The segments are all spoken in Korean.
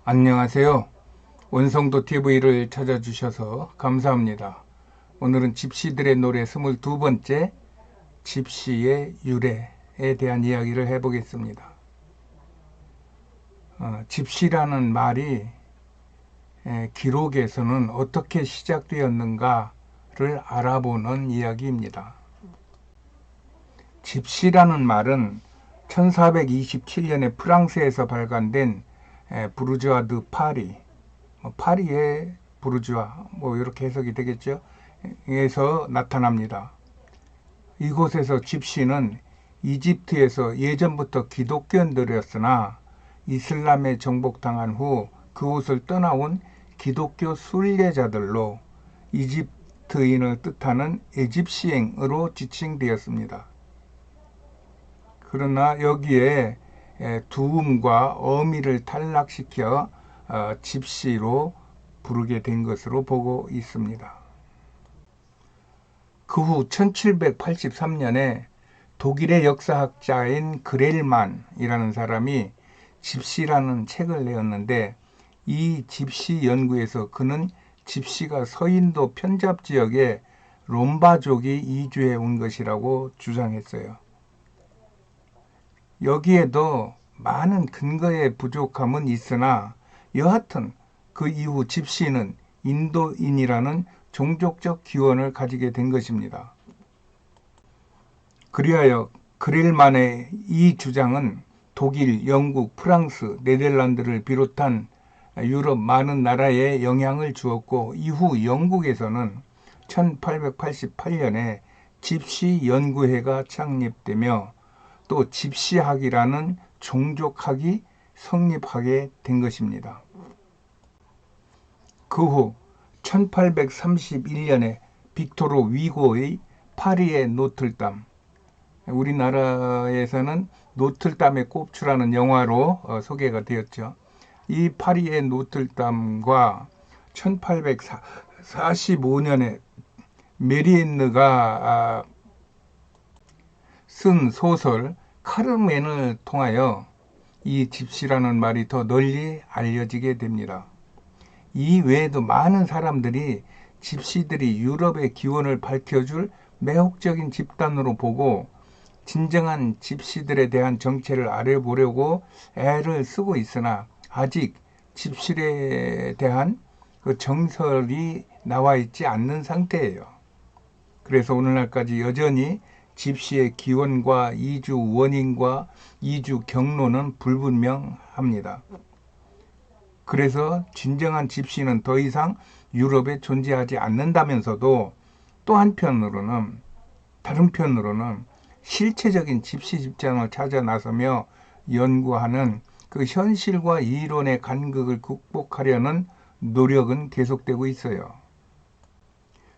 안녕하세요. 원성도 TV를 찾아주셔서 감사합니다. 오늘은 집시들의 노래 22번째 집시의 유래에 대한 이야기를 해보겠습니다. 집시라는 말이 기록에서는 어떻게 시작되었는가를 알아보는 이야기입니다. 집시라는 말은 1427년에 프랑스에서 발간된 부르주아 드 파리, 파리의 부르주아, 이렇게 해석이 되겠죠. 에서 나타납니다. 이곳에서 집시는 이집트에서 예전부터 기독교인들이었으나 이슬람에 정복당한 후 그곳을 떠나온 기독교 순례자들로 이집트인을 뜻하는 에집시행으로 지칭되었습니다. 그러나 여기에 두음과 어미를 탈락시켜 집시로 부르게 된 것으로 보고 있습니다. 그 후 1783년에 독일의 역사학자인 그렐만이라는 사람이 집시라는 책을 내었는데, 이 집시 연구에서 그는 집시가 서인도 편잡 지역에 롬바족이 이주해 온 것이라고 주장했어요. 여기에도 많은 근거의 부족함은 있으나 여하튼 그 이후 집시는 인도인이라는 종족적 기원을 가지게 된 것입니다. 그리하여 그릴만의 이 주장은 독일, 영국, 프랑스, 네덜란드를 비롯한 유럽 많은 나라에 영향을 주었고, 이후 영국에서는 1888년에 집시 연구회가 창립되며 또 집시학이라는 종족학이 성립하게 된 것입니다. 그 후 1831년에 빅토르 위고의 파리의 노틀담, 우리나라에서는 노틀담의 꼽추라는 영화로 소개가 되었죠. 이 파리의 노틀담과 1845년에 메리엔느가 쓴 소설 카르멘을 통하여 이 집시라는 말이 더 널리 알려지게 됩니다. 이 외에도 많은 사람들이 집시들이 유럽의 기원을 밝혀줄 매혹적인 집단으로 보고 진정한 집시들에 대한 정체를 알아보려고 애를 쓰고 있으나 아직 집시에 대한 그 정설이 나와 있지 않는 상태예요. 그래서 오늘날까지 여전히 집시의 기원과 이주 원인과 이주 경로는 불분명합니다. 그래서 진정한 집시는 더 이상 유럽에 존재하지 않는다면서도 또 다른 편으로는 실체적인 집시 집단을 찾아 나서며 연구하는 그 현실과 이론의 간극을 극복하려는 노력은 계속되고 있어요.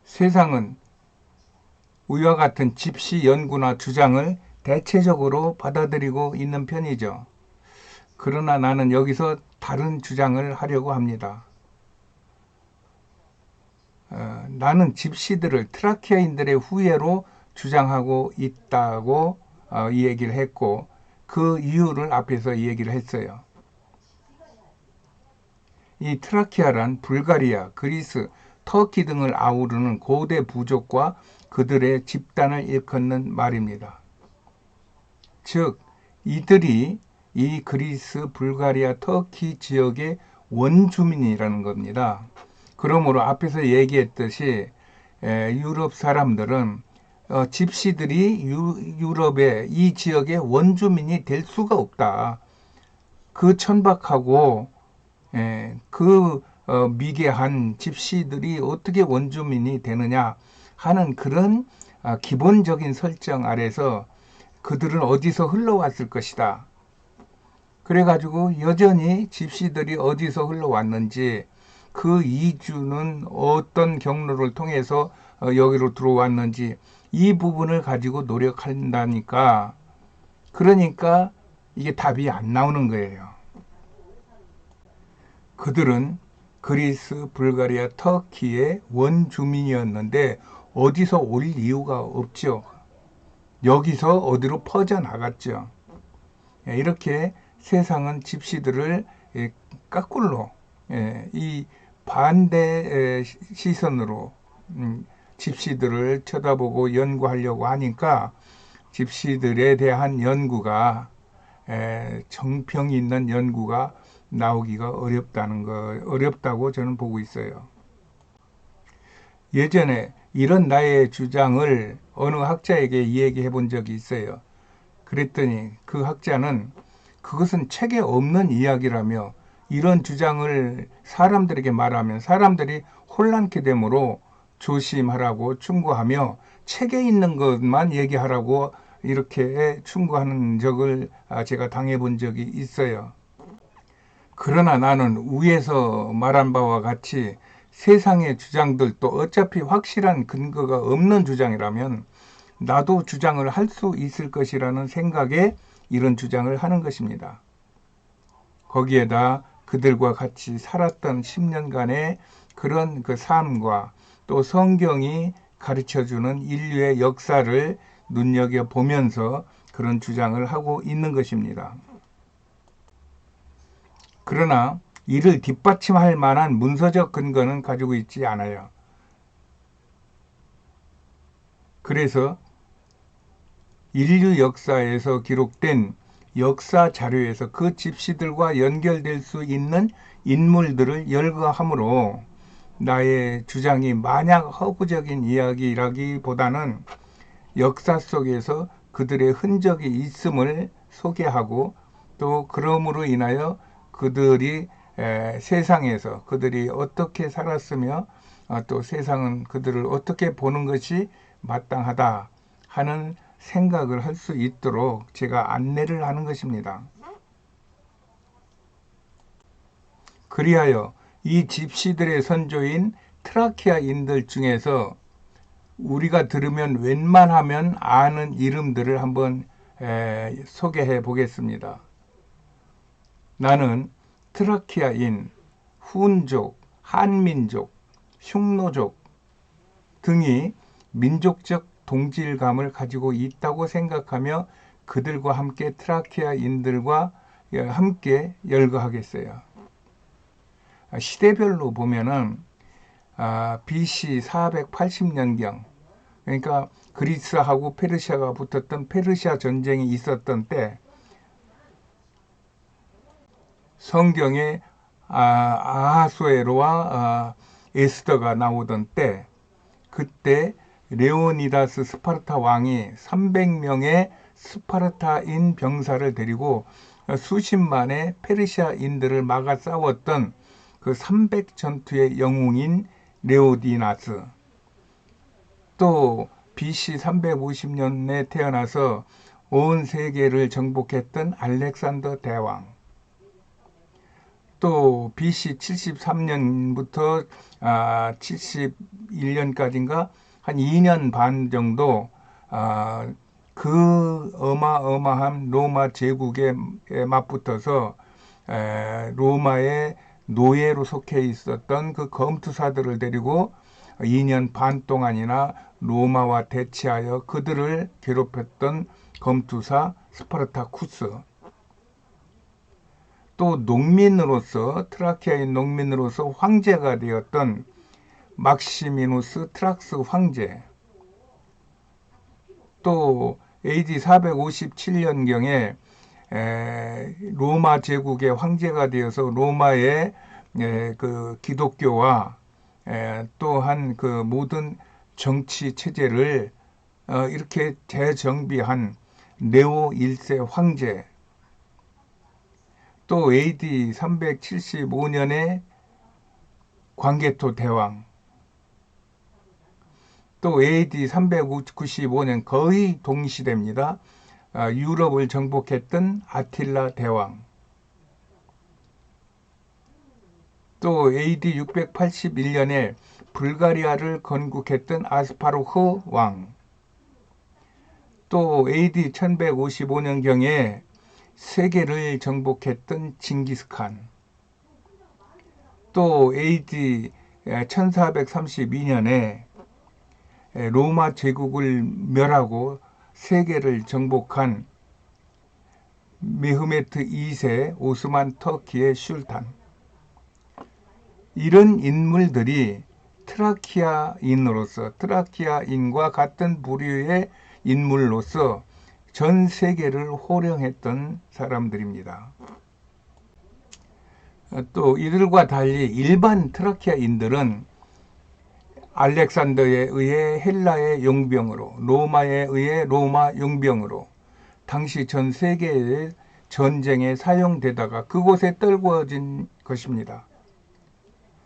세상은 위와 같은 집시 연구나 주장을 대체적으로 받아들이고 있는 편이죠. 그러나 나는 여기서 다른 주장을 하려고 합니다. 나는 집시들을 트라키아인들의 후예로 주장하고 있다고 이 얘기를 했고, 그 이유를 앞에서 이 얘기를 했어요. 이 트라키아란 불가리아, 그리스, 터키 등을 아우르는 고대 부족과 그들의 집단을 일컫는 말입니다. 즉, 이들이 이 그리스, 불가리아, 터키 지역의 원주민이라는 겁니다. 그러므로 앞에서 얘기했듯이 유럽 사람들은 집시들이 유럽의 이 지역의 원주민이 될 수가 없다. 그 천박하고 미개한 집시들이 어떻게 원주민이 되느냐 하는 그런 기본적인 설정 아래서 그들은 어디서 흘러왔을 것이다. 그래가지고 여전히 집시들이 어디서 흘러왔는지, 그 이주는 어떤 경로를 통해서 여기로 들어왔는지 이 부분을 가지고 노력한다니까. 그러니까 이게 답이 안 나오는 거예요. 그들은 그리스, 불가리아, 터키의 원주민이었는데 어디서 올 이유가 없죠. 여기서 어디로 퍼져나갔죠. 이렇게 세상은 집시들을 거꾸로 이 반대 시선으로 집시들을 쳐다보고 연구하려고 하니까 집시들에 대한 연구가 정평이 있는 연구가 나오기가 어렵다고 저는 보고 있어요. 예전에 이런 나의 주장을 어느 학자에게 이야기해 본 적이 있어요. 그랬더니 그 학자는 그것은 책에 없는 이야기라며 이런 주장을 사람들에게 말하면 사람들이 혼란케 되므로 조심하라고 충고하며 책에 있는 것만 얘기하라고 이렇게 충고하는 적을 제가 당해본 적이 있어요. 그러나 나는 위에서 말한 바와 같이 세상의 주장들도 어차피 확실한 근거가 없는 주장이라면 나도 주장을 할 수 있을 것이라는 생각에 이런 주장을 하는 것입니다. 거기에다 그들과 같이 살았던 10년간의 그런 그 삶과 또 성경이 가르쳐주는 인류의 역사를 눈여겨보면서 그런 주장을 하고 있는 것입니다. 그러나 이를 뒷받침할 만한 문서적 근거는 가지고 있지 않아요. 그래서 인류 역사에서 기록된 역사 자료에서 그 집시들과 연결될 수 있는 인물들을 열거함으로 나의 주장이 마냥 허구적인 이야기라기보다는 역사 속에서 그들의 흔적이 있음을 소개하고 또 그러므로 인하여 그들이 세상에서 그들이 어떻게 살았으며 또 세상은 그들을 어떻게 보는 것이 마땅하다 하는 생각을 할 수 있도록 제가 안내를 하는 것입니다. 그리하여 이 집시들의 선조인 트라키아인들 중에서 우리가 들으면 웬만하면 아는 이름들을 한번 소개해 보겠습니다. 나는 트라키아인, 훈족, 한민족, 흉노족 등이 민족적 동질감을 가지고 있다고 생각하며 그들과 함께 트라키아인들과 함께 열거하겠어요. 시대별로 보면은 BC 480년경, 그러니까 그리스하고 페르시아가 붙었던 페르시아 전쟁이 있었던 때, 성경에 아하수에로와 에스더가 나오던 때, 그때 레오니다스 스파르타 왕이 300명의 스파르타인 병사를 데리고 수십만의 페르시아인들을 막아 싸웠던 그 300전투의 영웅인 레오디나스, 또 BC 350년에 태어나서 온 세계를 정복했던 알렉산더 대왕, 또 BC 73년부터 71년까지인가 한 2년 반 정도 그 어마어마한 로마 제국에 맞붙어서 로마의 노예로 속해 있었던 그 검투사들을 데리고 2년 반 동안이나 로마와 대치하여 그들을 괴롭혔던 검투사 스파르타쿠스, 또 농민으로서 트라키아인 농민으로서 황제가 되었던 막시미누스 트락스 황제, 또 AD 457년경에 로마 제국의 황제가 되어서 로마의 그 기독교와 또한 그 모든 정치 체제를 이렇게 재정비한 네오 1세 황제, 또 AD 375년에 광개토 대왕, 또 AD 395년 거의 동시대입니다. 유럽을 정복했던 아틸라 대왕, 또 AD 681년에 불가리아를 건국했던 아스파루흐 왕, 또 AD 1155년경에 세계를 정복했던 징기스칸, 또 AD 1432년에 로마 제국을 멸하고 세계를 정복한 메흐메트 2세 오스만 터키의 술탄. 이런 인물들이 트라키아인과 같은 부류의 인물로서 전 세계를 호령했던 사람들입니다. 또 이들과 달리 일반 트라키아인들은 알렉산더에 의해 헬라의 용병으로, 로마에 의해 로마 용병으로 당시 전 세계의 전쟁에 사용되다가 그곳에 떨구어진 것입니다.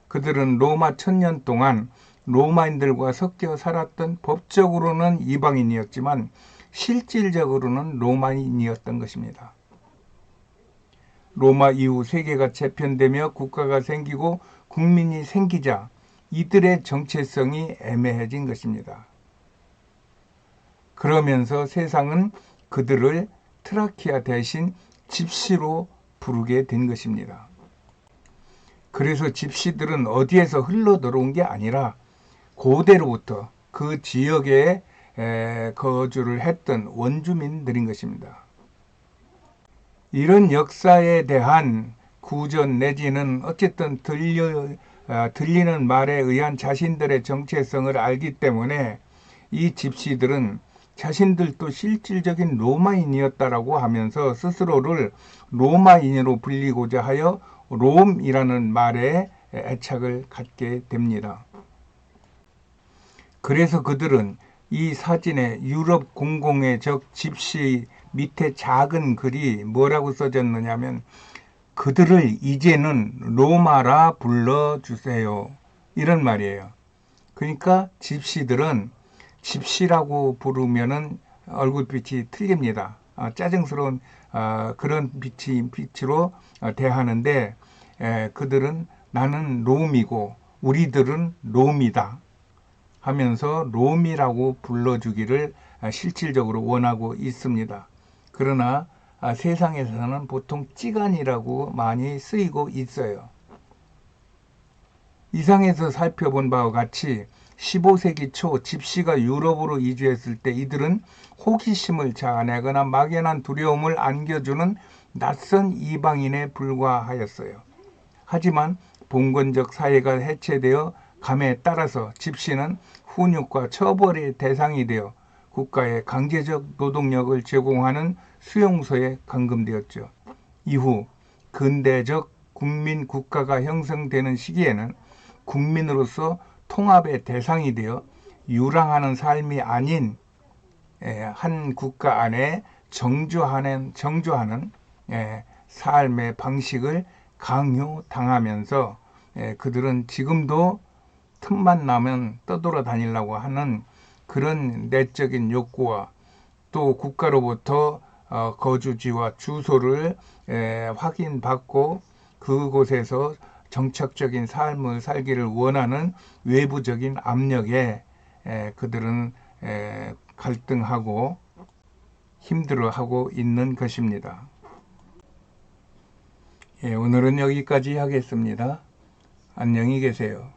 그들은 로마 1000년 동안 로마인들과 섞여 살았던 법적으로는 이방인이었지만 실질적으로는 로마인이었던 것입니다. 로마 이후 세계가 재편되며 국가가 생기고 국민이 생기자 이들의 정체성이 애매해진 것입니다. 그러면서 세상은 그들을 트라키아 대신 집시로 부르게 된 것입니다. 그래서 집시들은 어디에서 흘러 들어온 게 아니라 고대로부터 그 지역에 거주를 했던 원주민들인 것입니다. 이런 역사에 대한 구전 내지는 어쨌든 들리는 말에 의한 자신들의 정체성을 알기 때문에 이 집시들은 자신들도 실질적인 로마인이었다라고 하면서 스스로를 로마인으로 불리고자 하여 롬이라는 말에 애착을 갖게 됩니다. 그래서 그들은 이 사진의 유럽 공공의 적 집시 밑에 작은 글이 뭐라고 써졌느냐 하면 그들을 이제는 로마라 불러주세요. 이런 말이에요. 그러니까 집시들은 집시라고 부르면은 얼굴빛이 틀립니다. 짜증스러운 그런 빛으로 대하는데 그들은 나는 롬이고 우리들은 롬이다 하면서 롬이라고 불러주기를 실질적으로 원하고 있습니다. 그러나 세상에서는 보통 찌간이라고 많이 쓰이고 있어요. 이상에서 살펴본 바와 같이 15세기 초 집시가 유럽으로 이주했을 때 이들은 호기심을 자아내거나 막연한 두려움을 안겨주는 낯선 이방인에 불과하였어요. 하지만 봉건적 사회가 해체되어 감에 따라서 집시는 훈육과 처벌의 대상이 되어 국가의 강제적 노동력을 제공하는 수용소에 감금되었죠. 이후 근대적 국민 국가가 형성되는 시기에는 국민으로서 통합의 대상이 되어 유랑하는 삶이 아닌 한 국가 안에 정주하는 삶의 방식을 강요당하면서 그들은 지금도 틈만 나면 떠돌아다니려고 하는 그런 내적인 욕구와 또 국가로부터 거주지와 주소를 확인받고 그곳에서 정착적인 삶을 살기를 원하는 외부적인 압력에 그들은 갈등하고 힘들어하고 있는 것입니다. 오늘은 여기까지 하겠습니다. 안녕히 계세요.